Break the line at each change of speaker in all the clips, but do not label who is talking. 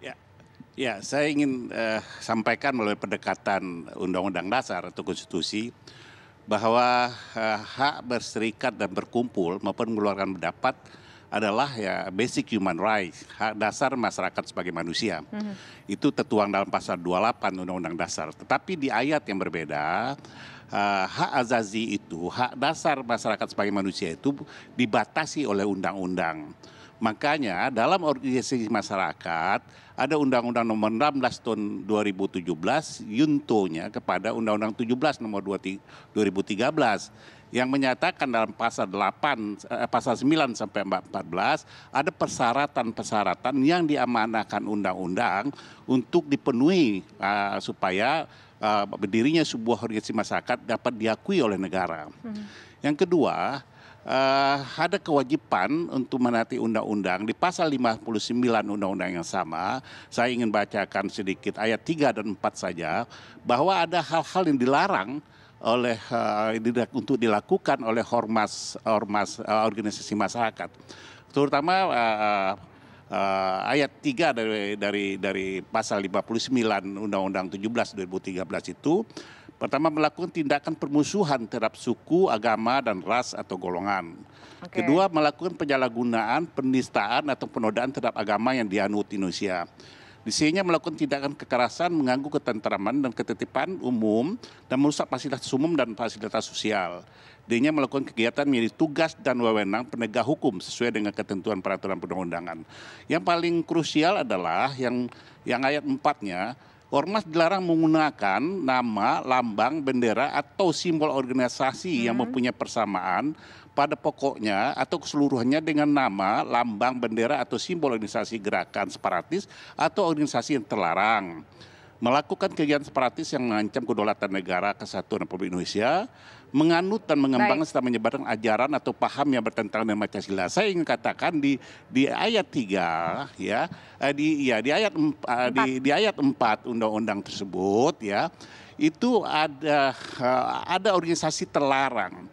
Ya, ya, saya ingin sampaikan melalui pendekatan Undang-Undang Dasar atau Konstitusi bahwa hak berserikat dan berkumpul maupun mengeluarkan pendapat adalah ya basic human rights, hak dasar masyarakat sebagai manusia. Itu tertuang dalam pasal 28 Undang-Undang Dasar. Tetapi di ayat yang berbeda, hak azazi itu, hak dasar masyarakat sebagai manusia itu dibatasi oleh undang-undang. Makanya dalam organisasi masyarakat ada Undang-Undang Nomor 16 tahun 2017 yuntonya kepada Undang-Undang 17 Nomor 2013 yang menyatakan dalam pasal 8, pasal 9 sampai 14 ada persyaratan-persyaratan yang diamanahkan undang-undang untuk dipenuhi supaya berdirinya sebuah organisasi masyarakat dapat diakui oleh negara. Yang kedua, ada kewajiban untuk menaati undang-undang di pasal 59 undang-undang yang sama. Saya ingin bacakan sedikit ayat 3 dan 4 saja, bahwa ada hal-hal yang dilarang oleh untuk dilakukan oleh ormas organisasi masyarakat, terutama ayat 3 dari pasal 59 Undang-Undang 17 2013 itu. Pertama, melakukan tindakan permusuhan terhadap suku, agama, dan ras atau golongan. Kedua, melakukan penyalahgunaan, penistaan atau penodaan terhadap agama yang dianut Indonesia. Di sini melakukan tindakan kekerasan, mengganggu ketentraman dan ketertiban umum, dan merusak fasilitas umum dan fasilitas sosial. D-nya melakukan kegiatan menjadi tugas dan wewenang penegak hukum sesuai dengan ketentuan peraturan perundang-undangan. Yang paling krusial adalah yang ayat 4-nya, ormas dilarang menggunakan nama, lambang, bendera, atau simbol organisasi yang mempunyai persamaan pada pokoknya atau keseluruhannya dengan nama, lambang, bendera, atau simbol organisasi gerakan separatis atau organisasi yang terlarang. Melakukan kegiatan separatis yang mengancam kedaulatan negara, kesatuan Republik Indonesia, menganut dan mengembangkan serta menyebarkan ajaran atau paham yang bertentangan dengan Pancasila. Saya ingin katakan di ayat 3 ya, di ayat 4 undang-undang tersebut ya, itu ada organisasi terlarang.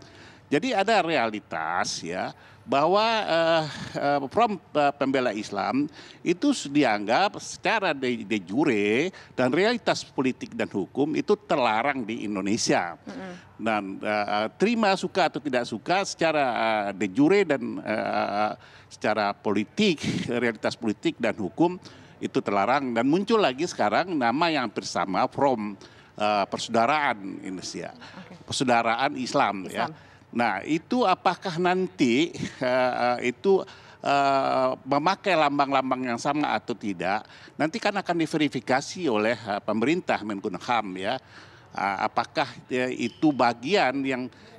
Jadi ada realitas ya bahwa Front Pembela Islam itu dianggap secara de jure dan realitas politik dan hukum itu terlarang di Indonesia. Dan terima suka atau tidak suka secara de jure dan secara politik, realitas politik dan hukum itu terlarang. Dan muncul lagi sekarang nama yang bersama Front Persaudaraan Indonesia, Persaudaraan Islam. Ya. Nah, itu apakah nanti itu memakai lambang-lambang yang sama atau tidak? Nanti kan akan diverifikasi oleh pemerintah Menkumham ya. Apakah itu bagian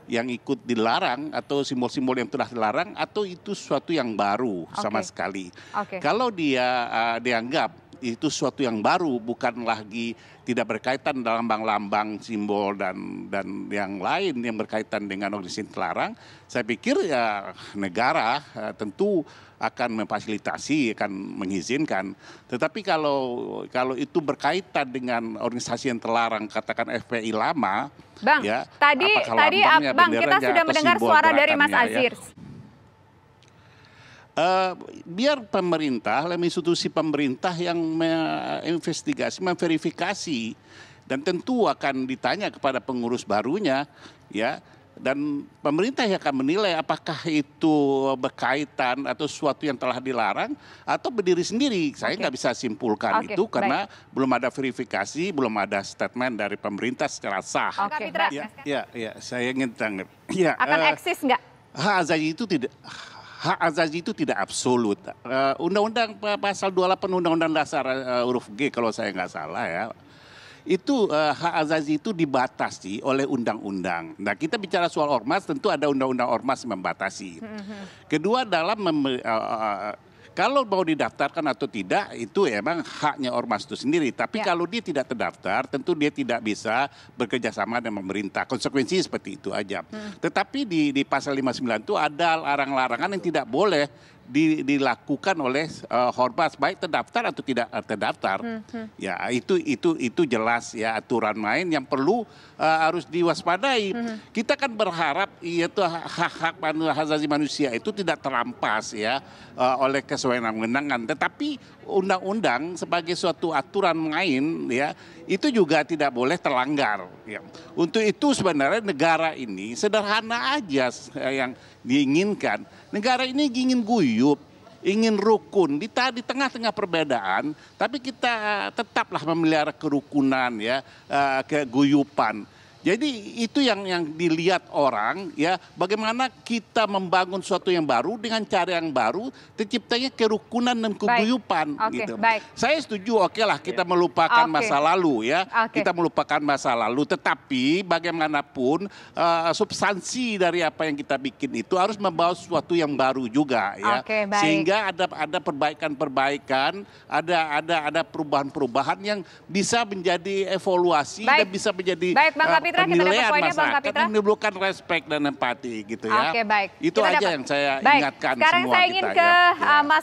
yang ikut dilarang atau simbol-simbol yang telah dilarang atau itu sesuatu yang baru sama sekali? Kalau dia dianggap itu sesuatu yang baru, bukan lagi tidak berkaitan dalam lambang-lambang, simbol dan yang lain yang berkaitan dengan organisasi terlarang, saya pikir ya negara tentu akan memfasilitasi, akan mengizinkan. Tetapi kalau itu berkaitan dengan organisasi yang terlarang, katakan FPI lama,
Bang,
ya,
tadi Bang kita sudah mendengar suara dari Mas Azir.
Biar pemerintah, institusi pemerintah yang menginvestigasi, memverifikasi, dan tentu akan ditanya kepada pengurus barunya, ya. Dan pemerintah yang akan menilai apakah itu berkaitan atau sesuatu yang telah dilarang atau berdiri sendiri. Saya nggak bisa simpulkan itu karena belum ada verifikasi, belum ada statement dari pemerintah secara sah. Ya, saya ingin tanya. Ya,
akan eksis nggak?
Hak azazi itu tidak absolut. Undang-undang pasal 28 Undang-Undang Dasar huruf G kalau saya nggak salah ya. Itu hak azazi itu dibatasi oleh undang-undang. Nah, kita bicara soal ormas tentu ada undang-undang ormas yang membatasi. Kedua, dalam kalau mau didaftarkan atau tidak itu emang haknya ormas itu sendiri. Tapi kalau dia tidak terdaftar tentu dia tidak bisa bekerja sama dengan pemerintah. Konsekuensinya seperti itu aja. Tetapi di pasal 59 itu ada larang-larangan yang tidak boleh dilakukan oleh ormas baik terdaftar atau tidak terdaftar. Ya itu jelas ya aturan main yang perlu harus diwaspadai. Kita kan berharap itu hak-hak asasi manusia itu tidak terampas ya oleh kesewenang-wenangan. Tetapi undang-undang sebagai suatu aturan main ya, itu juga tidak boleh terlanggar ya. Untuk itu sebenarnya negara ini sederhana aja yang diinginkan. Negara ini ingin guyup, ingin rukun di tengah-tengah perbedaan, tapi kita tetaplah memelihara kerukunan ya, keguyupan. Jadi itu yang dilihat orang ya, bagaimana kita membangun sesuatu yang baru dengan cara yang baru, terciptanya kerukunan dan keguyupan gitu. Saya setuju, oke lah kita melupakan masa lalu ya, kita melupakan masa lalu, tetapi bagaimanapun substansi dari apa yang kita bikin itu harus membawa sesuatu yang baru juga ya, sehingga ada perbaikan-perbaikan, ada perubahan-perubahan yang bisa menjadi evaluasi dan bisa menjadi penilaian masyarakat yang menimbulkan respect dan empati gitu ya.
Oke, baik.
Itu aja yang saya ingatkan
sekarang
semua
saya ingin
kita
ke
ya.
Mas